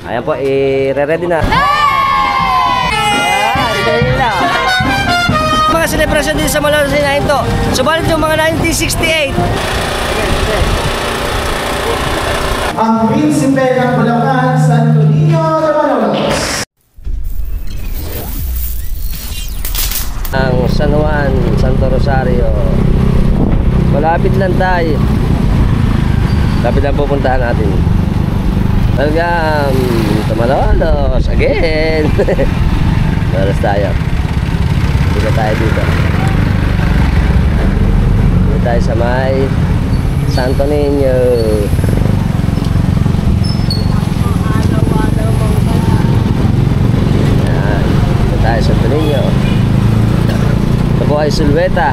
Ayan po, i-ready na. Mga celebration din sa Malolos hinahin to. Subalit yung mga 1968. Ang Prinsipe ng Bulacan, Santo Niño de Malolos. Ang San Juan, Santo Rosario. Malapit lang tayo. Lapit lang pupuntahan natin. Welcome to Malolos again. Malolos tayo. Dito tayo dito. Dito tayo sa may Santo Niño. Yan. Dito tayo sa Santo Niño. Ito po ay silhouette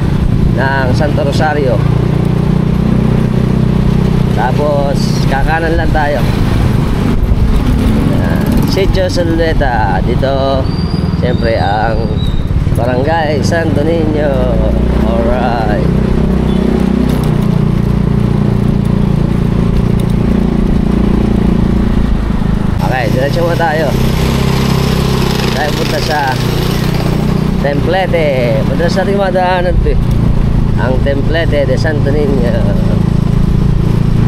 ng Santo Rosario. Tapos kakanan lang tayo. Sitio Silveta. Dito siyempre ang Barangay Santo Niño. Alright. Okay, diretso mo tayo. Tayo punta sa Templete. Punta sa ating madaanan ito, ang Templete de Santo Niño.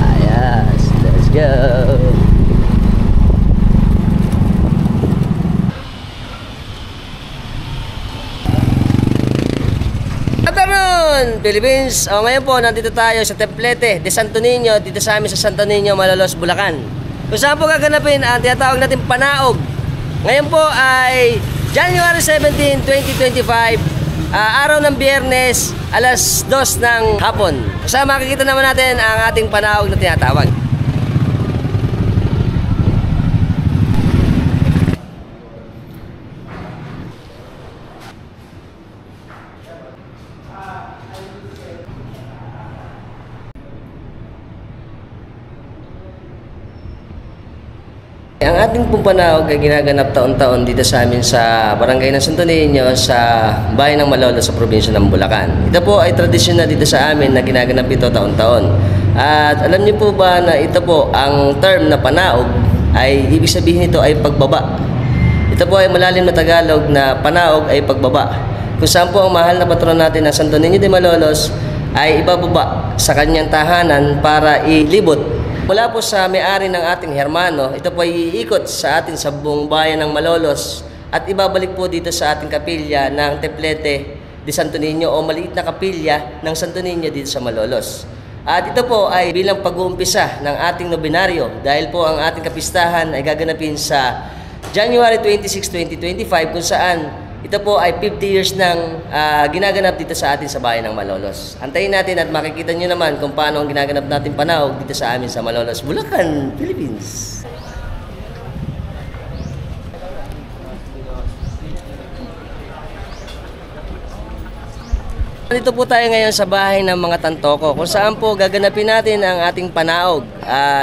Ayos, let's go. Philippines. Ngayon po nandito tayo sa Templete de Santo Niño, dito sa amin sa Santo Niño, Malolos, Bulacan. Kung saan po gaganapin ang tinatawag natin panaog. Ngayon po ay January 17, 2025, araw ng Biyernes, alas 2 ng hapon. Kung saan makikita naman natin ang ating panaog na tinatawag. Ang ating pong panaog ay ginaganap taon-taon dito sa amin sa Barangay ng Santo Niño sa bayan ng Malolos sa probinsya ng Bulacan. Ito po ay tradisyon na dito sa amin na ginaganap ito taon-taon. At alam niyo po ba na ito po ang term na panaog ay ibig sabihin nito ay pagbaba. Ito po ay malalim na Tagalog na panaog ay pagbaba. Kung saan po ang mahal na patron natin na Santo Niño de Malolos ay ibababa sa kanyang tahanan para ilibot. Mula po sa may-ari ng ating hermano, ito po ay iikot sa atin sa buong bayan ng Malolos at ibabalik po dito sa ating kapilya ng Templete de Santo Niño o maliit na kapilya ng Santo Niño dito sa Malolos. At ito po ay bilang pag-uumpisa ng ating nobinaryo dahil po ang ating kapistahan ay gaganapin sa January 26, 2025 kung saan ito po ay 50 years ng ginaganap dito sa atin sa bayan ng Malolos. Antayin natin at makikita nyo naman kung paano ang ginaganap natin panaog dito sa amin sa Malolos, Bulacan, Philippines. Dito po tayo ngayon sa bahay ng mga Tantoko kung saan po gaganapin natin ang ating panaog.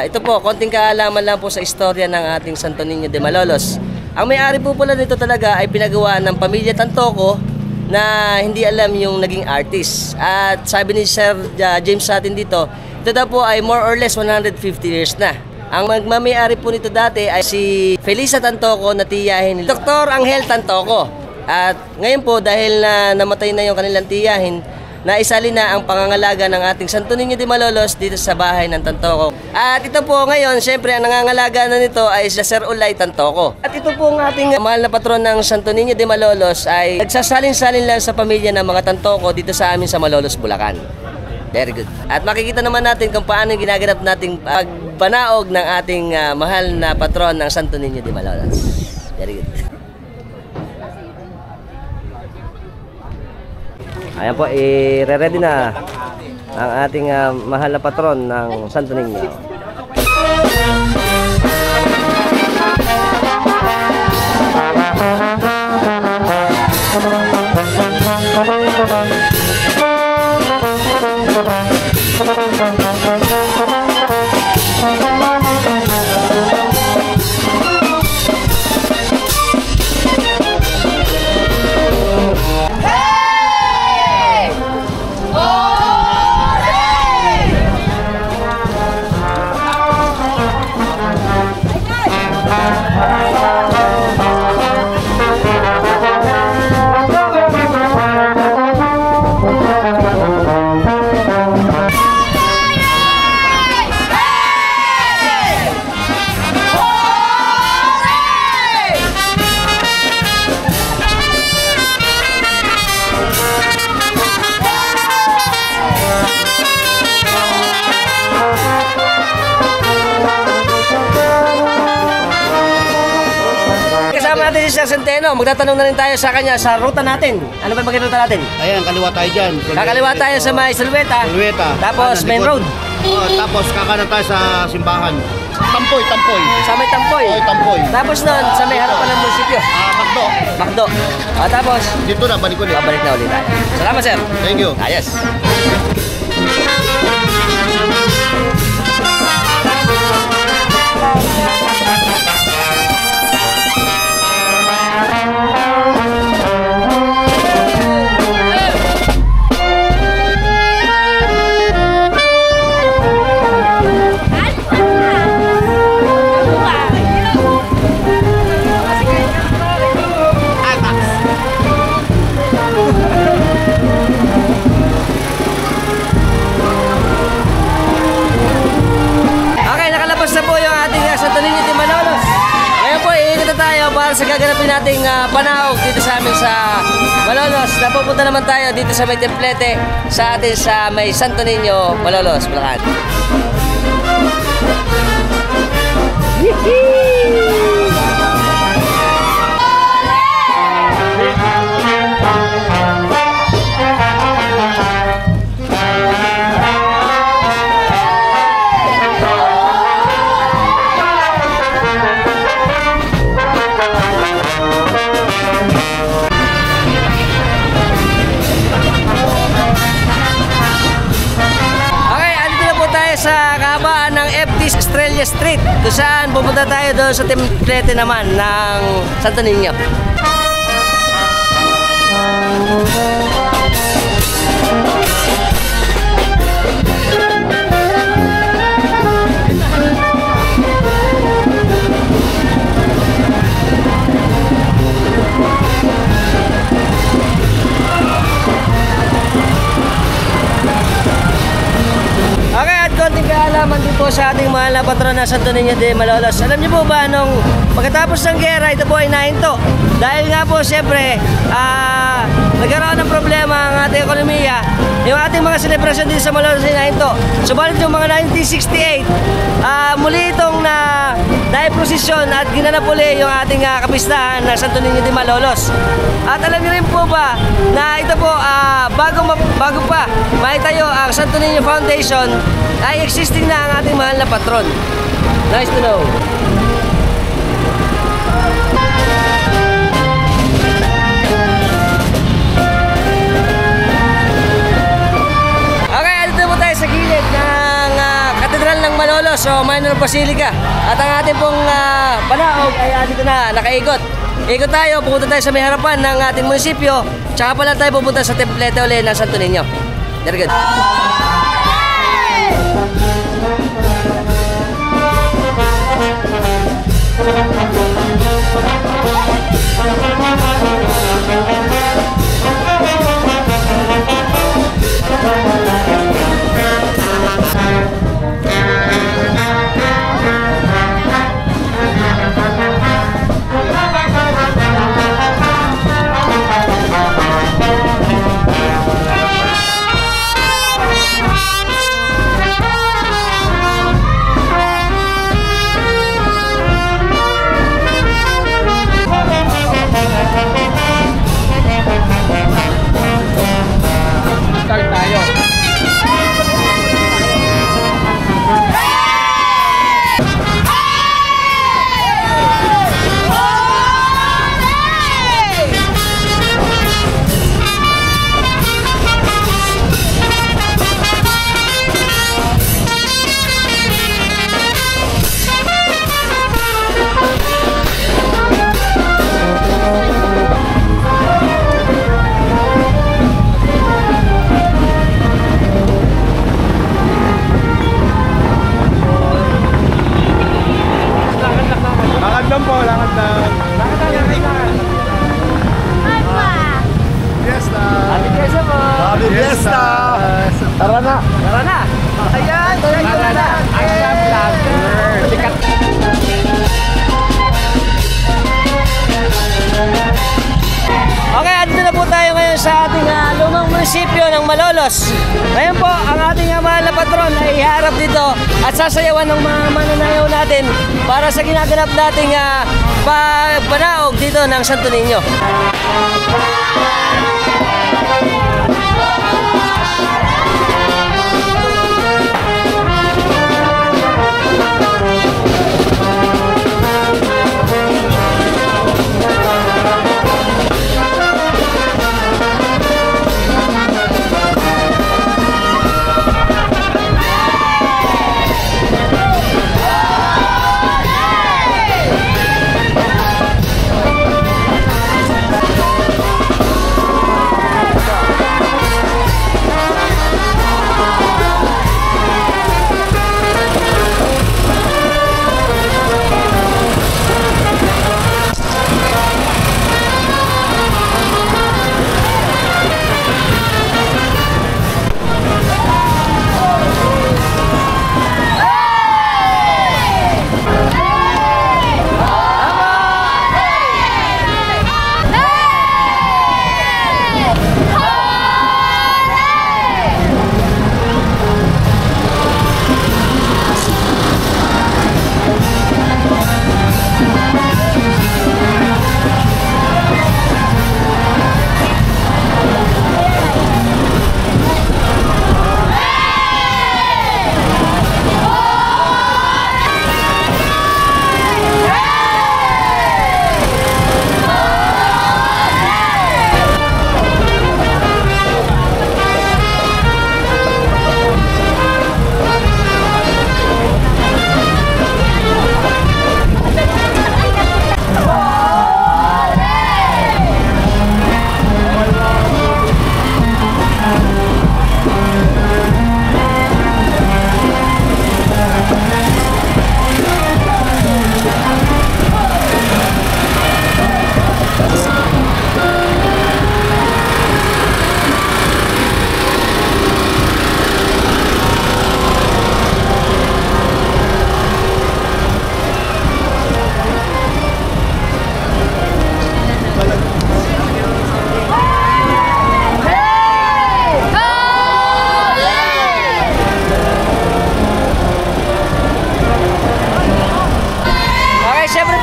Ito po, konting kaalaman lang po sa istorya ng ating Santo Niño de Malolos. Ang may-ari po pala nito talaga ay pinagawa ng pamilya Tantoko na hindi alam yung naging artist. At sabi ni Sir James sa atin dito, ito daw po ay more or less 150 years na. Ang magmamay-ari po nito dati ay si Felisa Tantoko na tiyahin ni Dr. Angel Tantoko. At ngayon po dahil namatay na yung kanilang tiyahin, naisali na ang pangangalaga ng ating Santo Niño de Malolos dito sa bahay ng Tantoko. At ito po ngayon, syempre ang nangangalaga na nito ay si Sir Ulay Tantoko. At ito po ang ating mahal na patron ng Santo Niño de Malolos ay nagsasalin-salin lang sa pamilya ng mga Tantoko dito sa amin sa Malolos, Bulacan. Very good. At makikita naman natin kung paano ginaganap nating pagpanaog ng ating mahal na patron ng Santo Niño de Malolos. Very good. Ayan po, i-ready na ang ating mahal na patron ng Santo Niño. Natin si Sir Centeno, magtatanong na rin tayo sa kanya sa ruta natin. Ano ba yung ruta natin? Ayan, kaliwa tayo dyan. Kakaliwa tayo sa may Silveta. Silveta. Tapos main road. Tapos kakanan tayo sa simbahan. Tampoy. Sa may Tampoy. Tampoy. Tapos nun, sa may harapan ng munisipyo. Macdo. Macdo. Tapos, Dito na, balik ulit. babalik na ulit tayo. Salamat, sir. Thank you. Ayos. Para sa gaganapin nating panahog dito sa amin sa Malolos. Napupunta naman tayo dito sa may templete sa atin sa may Santo Niño, Malolos, Bulacan. Sa kahabaan ng FT Estrella Street, kung saan pupunta tayo doon sa templete naman ng Santo Niño. Konting kaalaman din po sa ating mahal na patron na Santo Niño de Malolos. Alam niyo po ba nung pagkatapos ng gera, ito po ay nahinto. Dahil nga po siyempre nagkaroon ng problema ang ating ekonomiya. Yung ating mga selebrasyon dito sa Malolos ay nahinto. Subalit yung mga 1968, muli itong naiprosesyon at ginanap uli yung ating kapistahan na Santo Niño de Malolos. At alam niyo rin po ba na ito po bago pa maitayo ang Santo Niño Foundation ay existing na ang ating mahal na patron. Nice to know. Okay, dito po tayo sa gilid ng Katedral ng Malolos o Minor Basilica. At ang ating pong panahog ay dito na, nakaikot. Ikot tayo, pupunta tayo sa may harapan ng ating munisipyo. Tsaka pala tayo pupunta sa templete ulit ng Santo Niño. Very good. Tara na. Tara na! Ayan! Tara na. Action vlogger. Sikat. Okay, andito na po tayo ngayon sa ating lumang munisipyo ng Malolos. Ngayon po, ang ating mahal na patron ay iharap dito at sasayawan ng mga mananayaw natin para sa ginaganap nating panaog dito ng Santo Niño.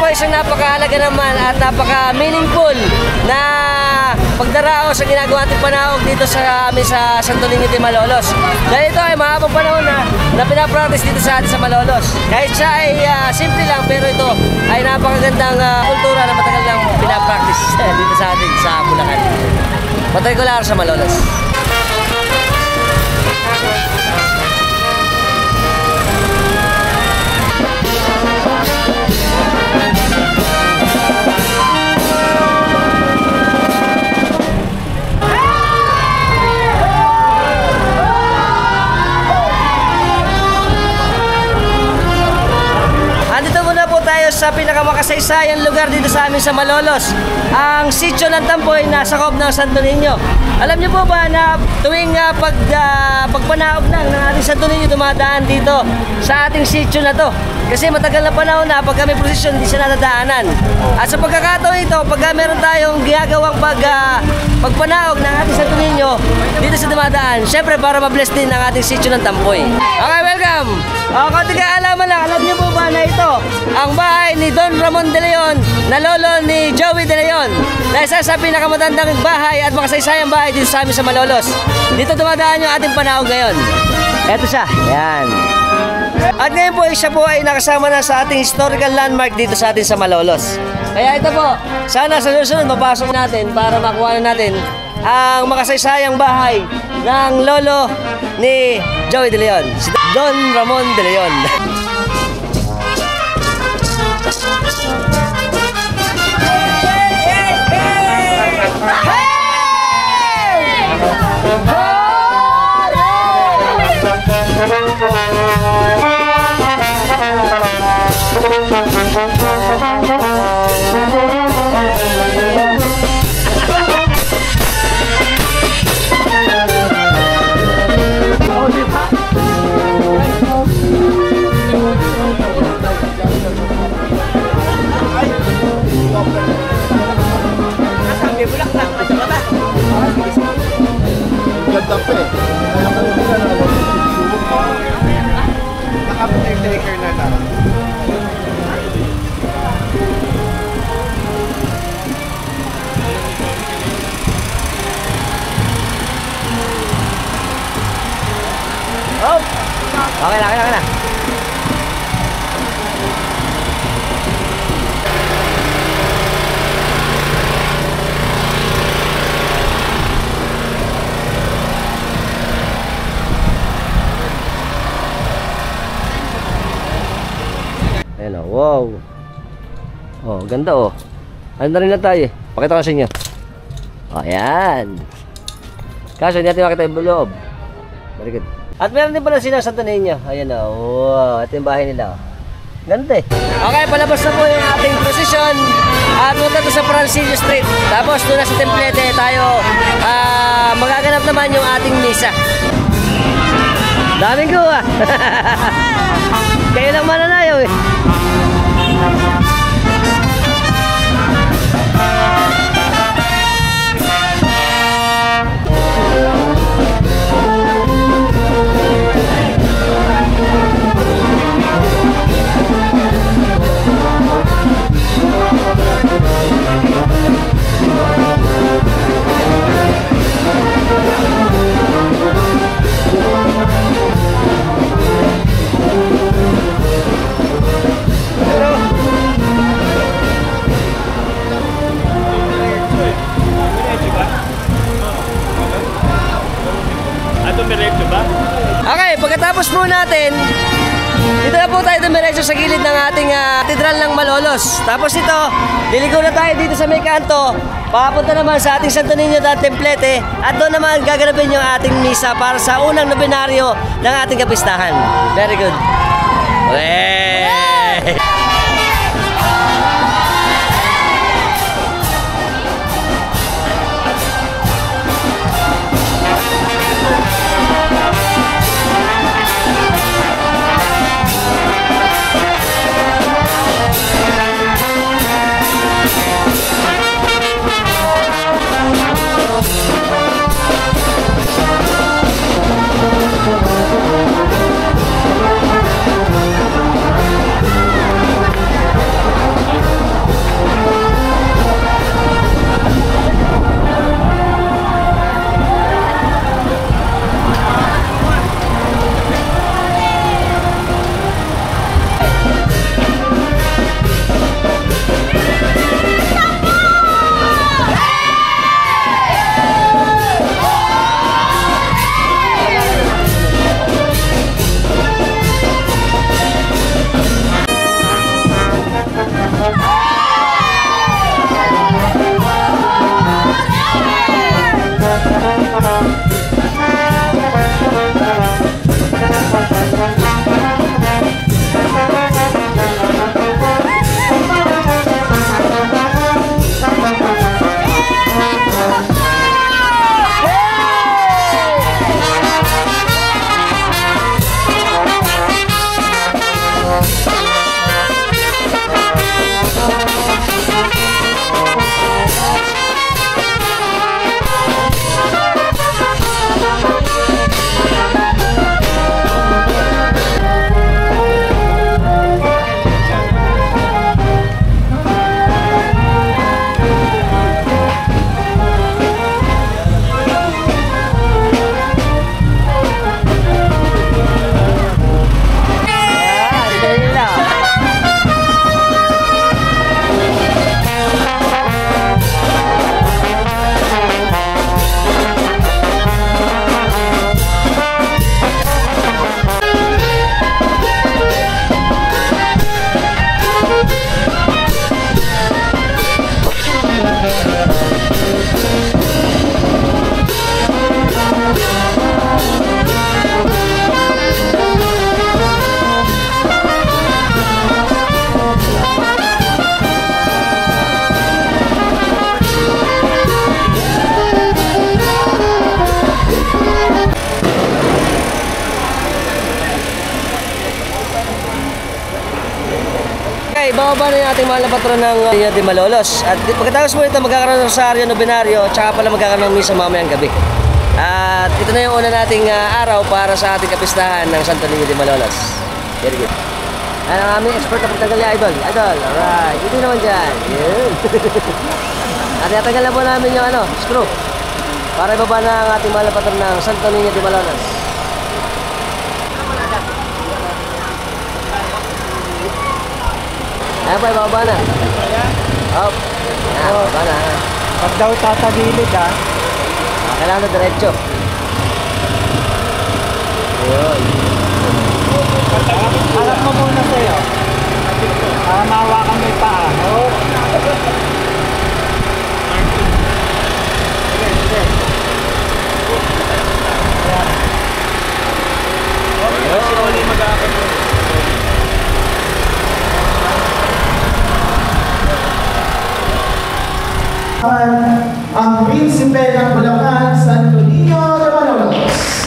Isang napakahalaga naman at napaka-meaningful na pagdarao sa ginagawa nating panahog dito sa amin sa Santo Niño de Malolos. Dahil ito ay mahabang panahon na pinapractice dito sa atin sa Malolos. Kahit siya ay simple lang, pero ito ay napakagandang kultura na matagal lang pinapractice dito sa atin sa Bulacan. Particular sa Malolos. Sa pinakamakasaysayang lugar dito sa amin sa Malolos, ang sitio ng Tamboy na sakop ng Santo Niño. Alam niyo po ba na tuwing pagpanahog ng ating Santo Niño dumadaan dito sa ating sitio na to? Kasi matagal na panahon na pag kami prosesyon hindi siya nadadaanan. At sa pagkakataon ito, pag meron tayong ginagawang pagpanahog ng ating Santo Niño dito sa dumadaan, syempre para ma-bless din ang ating sitio ng Tamboy. Okay, welcome! Konti kaalaman lang, alam niyo po ba na ito ang bahay ni Don Ramon de Leon na lolo ni Joey de Leon na isa sa pinakamatandang bahay at makasaysayang bahay dito sa amin sa Malolos. Dito dumadaan yung ating panahon ngayon. Eto siya, yan. At ngayon po, siya po ay nakasama na sa ating historical landmark dito sa atin sa Malolos. Kaya ito po, sana sa susunod mapasok natin para makuha na natin ang makasaysayang bahay ng lolo ni Joey de Leon, si Don Ramon de Leon. ganda oh. Ano na rin lang tayo eh. Pakita ko sa inyo. O, ayan. Kaso, hindi natin makita yung loob. Very good. At meron din pala silang Santo Niño. Ayan o. Wow, ito yung bahay nila. Ganda eh. Okay, palabas na po yung ating prosesyon. At punta to sa Francilio Street. Tapos doon na sa Templete tayo magaganap naman yung ating misa. Daming ko ah. Kayo lang mananayaw eh. Okay, pagkatapos po natin, dito na po tayo dumiretso sa gilid ng ating katedral ng Malolos. Tapos ito, liligo na tayo dito sa may kanto. Papunta naman sa ating Santo Niño da Templete. At doon naman gaganapin yung ating misa para sa unang nobenaryo ng ating kapistahan. Very good. Hey! Okay, bababa na yung ating mahal na patron ng Niño de Malolos. At pagkatapos mo ito, magkakaroon ng rosaryo, nobenaryo, tsaka pala magkakaroon ng misa mamayang gabi. At ito na yung una nating araw para sa ating kapistahan ng Santo Niño de Malolos. Very good. Ano ang aming expert na pagtagal niya, Idol? Idol, alright. Ito naman dyan. Yun. At natanggal na po namin yung screw. Para ibaba na ang ating mahal na patron ng Santo Niño de Malolos. Ayan pa, ibaba na. Hop. Ayan, ibaba na. Pag daw tatagilid Kailangan na diretso. Yun. Harap mo muna sa'yo. Para mahawakan mo yung paa. Ang Prinsipe ng Bulacan, Santo Niño de Malolos.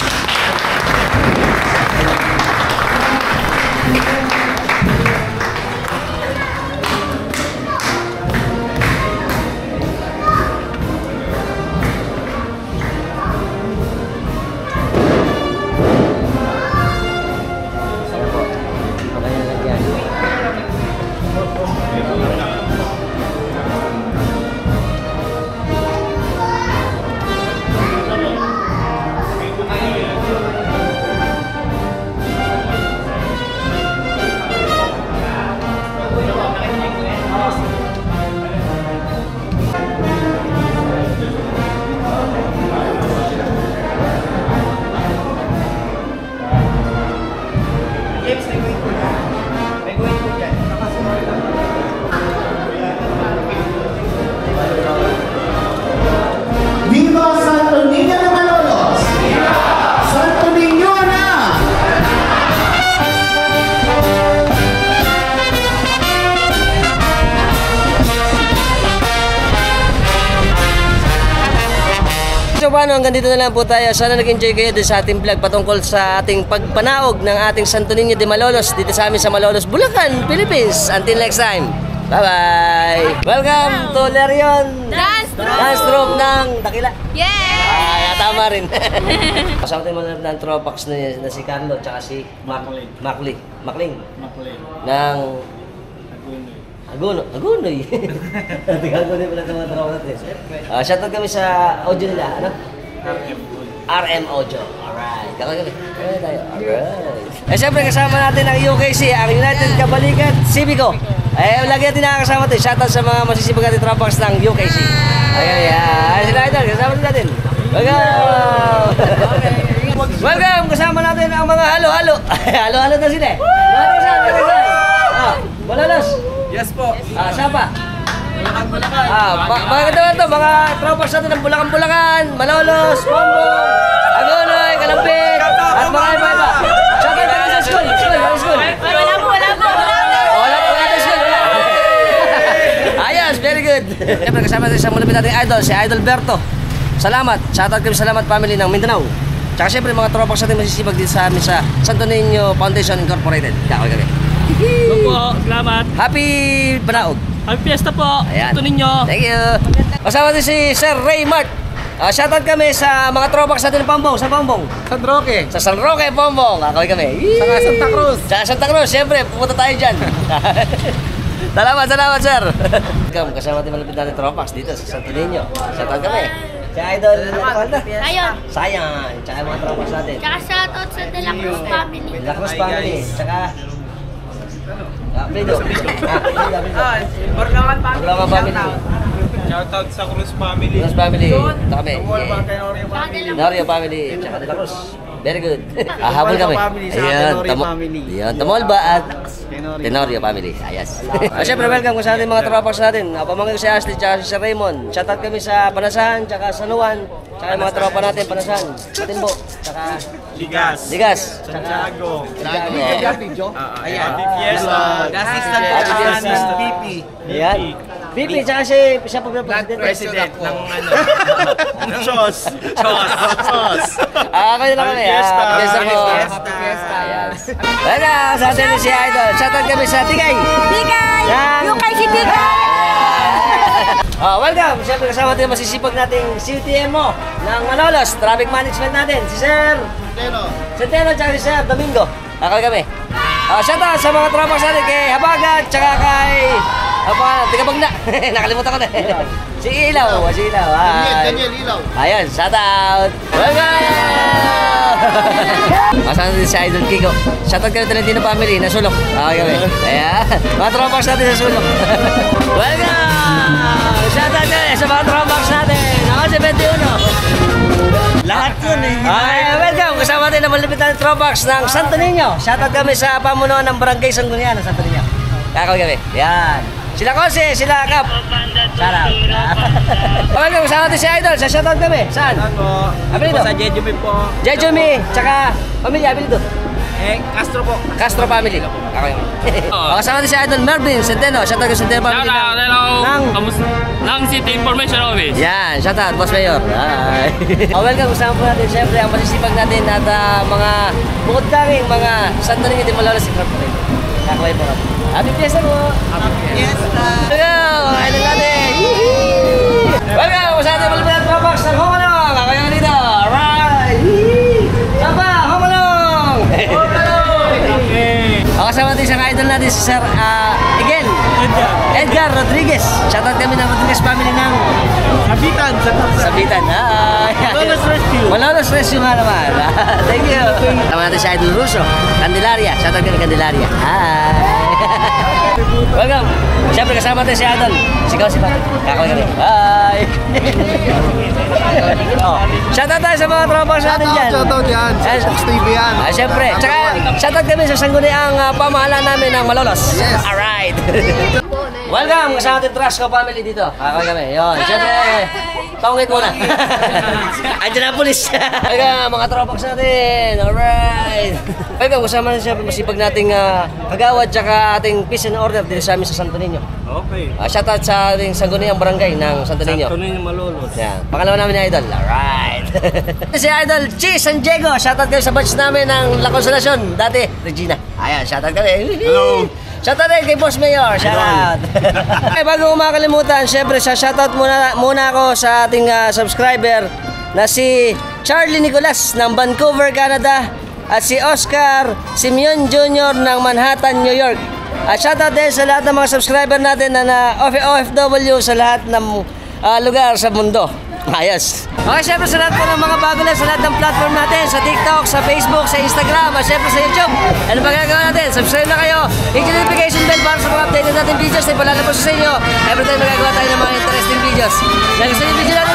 Viva Santo Niño de Malolos! Santo Niño na! So paano, hanggang dito na lang po tayo. Sana nag-enjoy kayo din sa ating vlog patungkol sa ating pagpanaog ng ating Santo Niño de Malolos dito sa amin sa Malolos, Bulacan, Philippines. Until next time, bye-bye! Welcome to Lerion Dance Troupe ng Dakila. Yay! Tama rin. Kasama tayo mga ng tropax na si Carlo tsaka si Macling ng Agunoy. Agunoy pala sa mga tropa natin. Shoutout kami sa audio nila. Ano? RM Audio. Alright. Kakagabi. Alright. Siyempre kasama natin ang UKC, ang United Kabalikat Civico. Lagi natin nakakasama tayo. Shoutout sa mga masisipag natin tropax ng UKC. Ayan. Sila idol. Kasama din natin. Welcome! Welcome! Kasama natin ang mga halo-halo. Halo-halo na sila eh. Malolos. Yes po. Sapa. Bulacan. Mga katawan to, mga tropas natin ng Bulacan, Malolos, Pombong, Agunoy, Kalampit, at mga iba-iba. Shoutout kami sa school. Wala po. Wala sa school. Ayos, very good. Siyempre kasama natin sa malapit nating idol, si Idol Berto. Salamat. Shoutout kami sa Salamat Family ng Mindanao. Tsaka siyempre mga tropas natin masisipag dito sa amin sa Santo Niño Foundation Incorporated. Kakaw. Po, salamat. Happy Banaog. Happy Fiesta po. Ayan. Ito ninyo. Thank you. Kasama din si Sir Ray Mart. Shoutout kami sa mga tropax natin ng Pombong. Sa Pombong. San Roque. Sa San Roque, Pombong. Kakawin kami. Saka Santa Cruz. Sa Santa Cruz, siyempre. Pupunta tayo dyan. Salamat, sir. Kasama din malapit natin tropax dito sa Santo Niño. Shoutout kami. Si Idol. Ayun. Sayang. Tsaka mga tropax natin. Tsaka shoutout sa De La Cruz family. La Cruz family. Tsaka... Plido. Borlawan Bulacan family. Shoutout sa Cruz family. Cruz family. Ito kami. Tsaka De La Norio family. Tsaka De La Cruz. Very good. Habol kami. Ayan. Ayan. Tamolba at Tenorio family. Ayos. Siyempre, welcome kung sa ating mga tropax natin. Pamangkin ko si Ashley tsaka si Sir Raymond. Shoutout kami sa Panasahan, tsaka San Juan. Tsaka yung mga tropa natin, Panasahan. Matimbo. Tsaka Ligas. Santiago. Ayan. Happy Fiesta. Happy Fiesta. Pipi. Ayan. Pipi, tsaka siya po president. ng Chos. Kayo lang kami. Fiesta po. Happy Fiesta. Ayan. Welcome sa atin si Idol. Shoutout kami sa Tigay. Yan. Yung kay si Tigay! Welcome! Siyempre kasama natin masisipag nating CTMO ng Malolos, traffic management natin, si Sir Centeno at si Sir Domingo. Kakal kami. Shoutout sa mga tropas natin kay Habagat tsaka kay Tigabag na. Nakalimutan ko na. Si Ilaw. Daniel Ilaw. Ayan, shoutout! Welcome! Kasama natin si Idol Kiko. Shoutout kami Trentino family na sulok. Kami. Ayan. Mga tropas natin sa sulok. Welcome! Shoutout kami sa mga tropas natin. Ako si 21. Lahat yun eh. Welcome! Kasama natin ang malapit natin tropas ng Santo Niño. Shoutout kami sa pamunuan ng Barangay Sanggunian ng Santo Niño. Kakawin kami. Yan. Sila Kose, sila Kap. Sarap. Welcome, kasama natin si Idol. Sa shoutout kami. Saan? Ako. Apelido? Sa Jejumi po. Jejumi, tsaka pamilya, apelido. Castro po. Castro family. Ako yun. Kasama din si Idol Mervin Centeno. Shoutout ko Centeno family. Ng City Information Office. Yan, shoutout, Boss Mayor. Hi. Welcome, kasama po natin siyempre ang masisipag natin at mga bukod kaming mga santo rin hindi malala si Corporate. Kakaway po kami. Happy Fiesta po! Happy Fiesta! Welcome, mga idol natin! Welcome, sa ating malapit na box ng Homalong! Kakaway nga dito! Alright! Sapa, Homalong! Kasama natin isang idol natin si Sir Edgar Rodriguez. Shoutout kami ng Rodriguez family ng Sabitan. Hi! Malolos Rescue. Malolos Rescue nga naman. Thank you. Kasama natin si Idol Russo. Candelaria. Shoutout kami Candelaria. Hi! Welcome. Siyempre kasama natin si Idol. Sigaw si Pat. Kakawin kami. Hi! Shoutout tayo sa mga tropa sa atin dyan. Shoutout yan. Fox TV yan. Siyempre. Tsaka shoutout kami sa sangguniang pamahalaan namin ng Malolos. Yes. Alright. Welcome kasama natin Trasco family dito. Kakawin kami. Yun. Siyempre. Pangit muna. Andiyan na pulis. Welcome mga tropa sa natin. Alright. Welcome kasama natin siyempre masipag nating kagawad tsaka ating peace and order dito sa amin sa Santo Niño. Okay. Shoutout sa ating sangguniang barangay ng Santo Niño. Santo Niño Malolos. Yan. Pangalawa namin ni Idol. Alright. Si Idol Chi San Diego. Shoutout kayo sa batch namin ng La Consolacion. Dati, Regina. Ayan, shoutout kami. Hello. Shoutout rin kay Boss Mayor. Shoutout. Okay, bago ko makalimutan, syempre sa shoutout muna ako sa ating subscriber na si Charlie Nicolas ng Vancouver, Canada at si Oscar Simeon Jr. ng Manhattan, New York. At shoutout din sa lahat ng mga subscriber natin na OFW sa lahat ng lugar sa mundo. Ayos. Okay, syempre sa lahat po ng mga bago lang sa lahat ng platform natin, sa TikTok, sa Facebook, sa Instagram, at syempre sa YouTube. Ano ba gagawin natin? Subscribe na kayo. Hit yung notification bell para sa mga updated natin videos na ipalalabas sa inyo. Every time magagawa tayo ng mga interesting videos. Kung gusto niyo yung video natin,